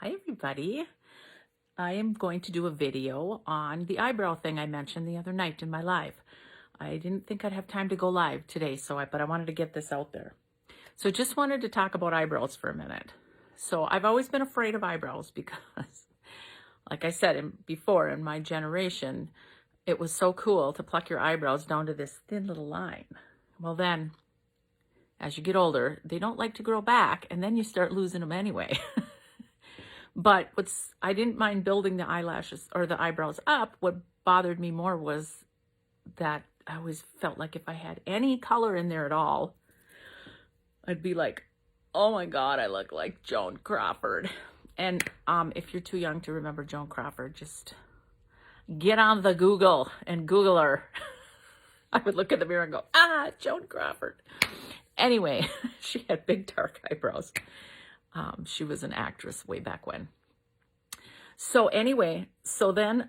Hi everybody. I am going to do a video on the eyebrow thing I mentioned the other night in my live. I didn't think I'd have time to go live today, but I wanted to get this out there. So just wanted to talk about eyebrows for a minute. So I've always been afraid of eyebrows because, like I said before, in my generation, it was so cool to pluck your eyebrows down to this thin little line. Well then, as you get older, they don't like to grow back, and then you start losing them anyway. But I didn't mind building the eyelashes or the eyebrows up. What bothered me more was that I always felt like if I had any color in there at all, I'd be like, oh my God, I look like Joan Crawford. And if you're too young to remember Joan Crawford, just get on the Google and Google her. I would look in the mirror and go, Joan Crawford. Anyway, she had big dark eyebrows. She was an actress way back when. So anyway, so then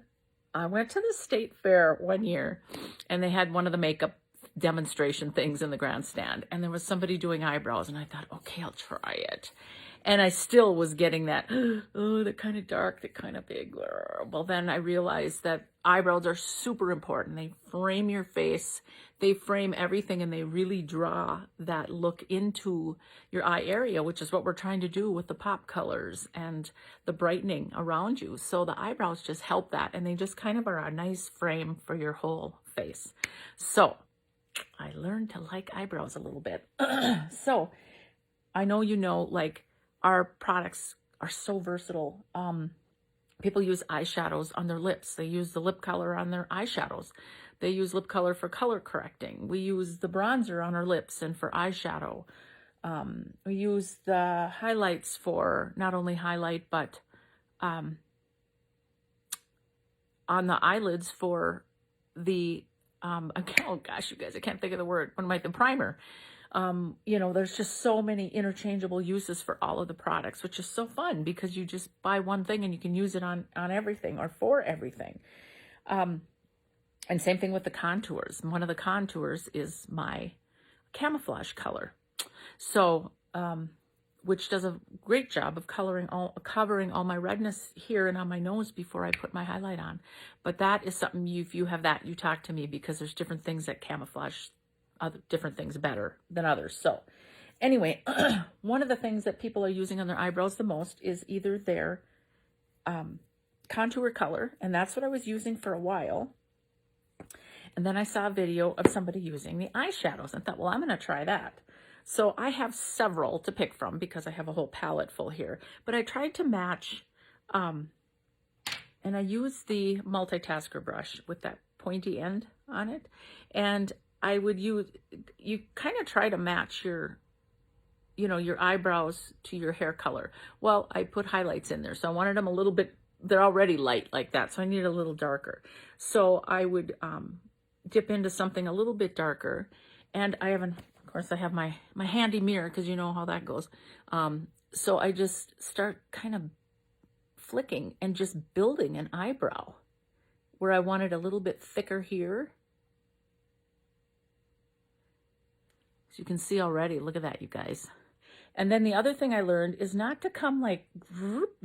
I went to the state fair one year and they had one of the makeup demonstration things in the grandstand, and there was somebody doing eyebrows, and I thought, okay, I'll try it. And I still was getting that, oh, they're kind of dark, they're kind of big. Well, then I realized that eyebrows are super important. They frame your face, they frame everything, and they really draw that look into your eye area, which is what we're trying to do with the pop colors and the brightening around you. So the eyebrows just help that, and they just kind of are a nice frame for your whole face. So I learned to like eyebrows a little bit. So I know like, our products are so versatile. People use eyeshadows on their lips. They use the lip color on their eyeshadows. They use lip color for color correcting. We use the bronzer on our lips and for eyeshadow. We use the highlights for not only highlight, but on the eyelids for the, oh gosh, you guys, I can't think of the word. The primer. There's just so many interchangeable uses for all of the products, which is so fun because you just buy one thing and you can use it on everything or for everything. And same thing with the contours. One of the contours is my camouflage color. So, which does a great job of covering all my redness here and on my nose before I put my highlight on. But that is something, if you have that, you talk to me, because there's different things that camouflage different things better than others. So anyway, one of the things that people are using on their eyebrows the most is either their contour color, and that's what I was using for a while. And then I saw a video of somebody using the eyeshadows and thought, well, I'm going to try that. So I have several to pick from because I have a whole palette full here. But I tried to match, and I used the multitasker brush with that pointy end on it. And I would you kind of try to match your eyebrows to your hair color. Well, I put highlights in there, so I wanted them a little bit, they're already light like that, so I need a little darker. So I would dip into something a little bit darker, and of course I have my handy mirror, because you know how that goes. So I just start kind of flicking and just building an eyebrow where I wanted a little bit thicker here. So you can see already, look at that, you guys. And then the other thing I learned is not to come like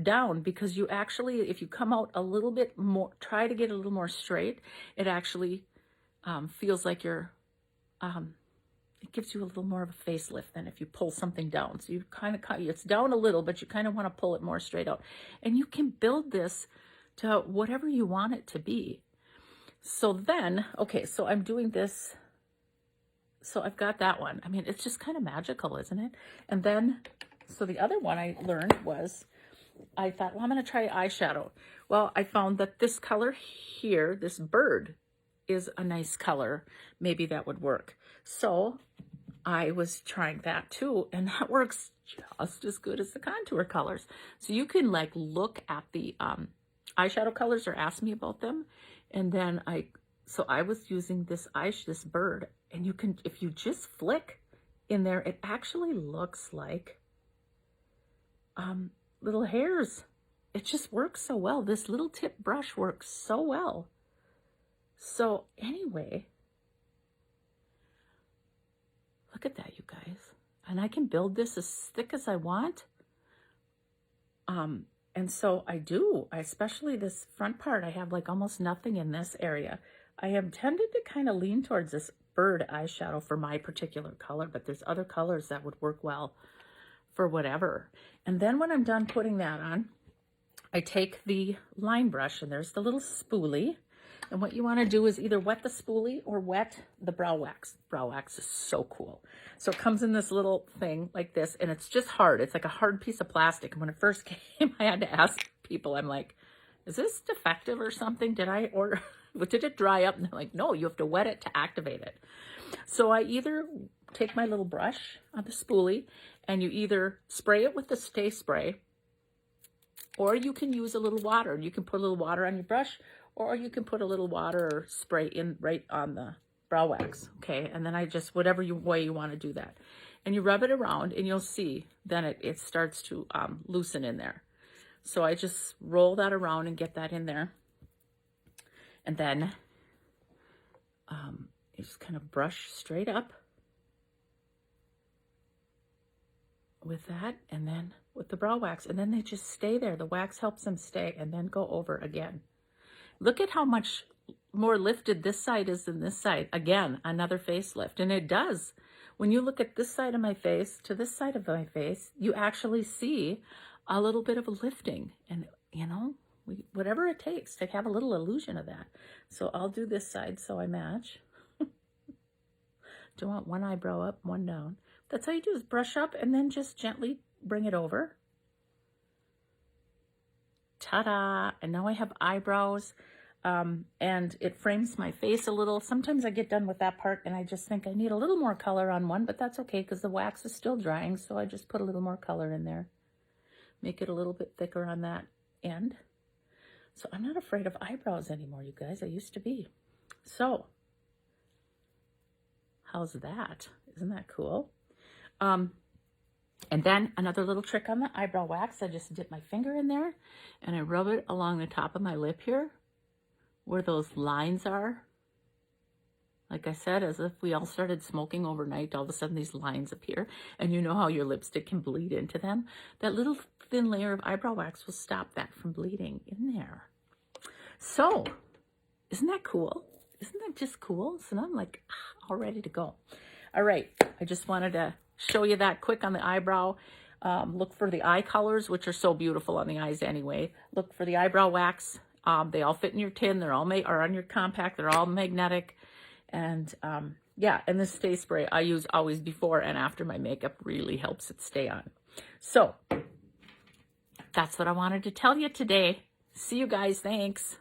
down, because you actually, if you come out a little bit more, try to get a little more straight, it actually feels like it gives you a little more of a facelift than if you pull something down. So you kind of it's down a little, but you kind of want to pull it more straight out. And you can build this to whatever you want it to be. So then, okay, so I'm doing this. So I've got that one. I mean, it's just kind of magical, isn't it? And then, so the other one I learned was, I thought, well, I'm going to try eyeshadow. Well, I found that this color here, this bird, is a nice color. Maybe that would work. So I was trying that too, and that works just as good as the contour colors. So you can like look at the eyeshadow colors or ask me about them. And then so I was using this bird, and you can, if you just flick in there, it actually looks like little hairs. It just works so well. This little tip brush works so well. So anyway, look at that, you guys. And I can build this as thick as I want. And so I do, especially this front part, I have like almost nothing in this area. I have tended to kind of lean towards this bird eyeshadow for my particular color, but there's other colors that would work well for whatever. And then when I'm done putting that on, I take the line brush, and there's the little spoolie. And what you want to do is either wet the spoolie or wet the brow wax. Brow wax is so cool. So it comes in this little thing like this, and it's just hard. It's like a hard piece of plastic. And when it first came, I had to ask people, I'm like, is this defective or something? Did I order, did it dry up? And they're like, no, you have to wet it to activate it. So I either take my little brush on the spoolie, and you either spray it with the Stay Spray, or you can use a little water. You can put a little water on your brush, or you can put a little water or spray in right on the brow wax, okay? And then I just, whatever way you want to do that. And you rub it around, and you'll see then it starts to loosen in there. So I just roll that around and get that in there. And then you just kind of brush straight up with that, and then with the brow wax, and then they just stay there. The wax helps them stay, and then go over again. Look at how much more lifted this side is than this side. Again, another facelift. And it does. When you look at this side of my face to this side of my face, you actually see a little bit of a lifting. And, you know, whatever it takes to have a little illusion of that. So I'll do this side so I match. Do you want one eyebrow up, one down? That's how you do, is brush up and then just gently bring it over. Ta-da! And now I have eyebrows, and it frames my face a little. Sometimes I get done with that part and I just think I need a little more color on one, but that's okay because the wax is still drying, so I just put a little more color in there. Make it a little bit thicker on that end. So I'm not afraid of eyebrows anymore, you guys. I used to be. So, how's that? Isn't that cool? And then another little trick on the eyebrow wax, I just dip my finger in there and I rub it along the top of my lip here where those lines are. Like I said, as if we all started smoking overnight, all of a sudden these lines appear, and you know how your lipstick can bleed into them. That little thin layer of eyebrow wax will stop that from bleeding in there. So, isn't that cool? Isn't that just cool? So now I'm like, all ready to go. All right, I just wanted to show you that quick on the eyebrow. Look for the eye colors, which are so beautiful on the eyes anyway. Look for the eyebrow wax. They all fit in your tin. They're all are on your compact. They're all magnetic. And yeah, and this Stay Spray I use always before and after my makeup, really helps it stay on. So that's what I wanted to tell you today. See you guys. Thanks.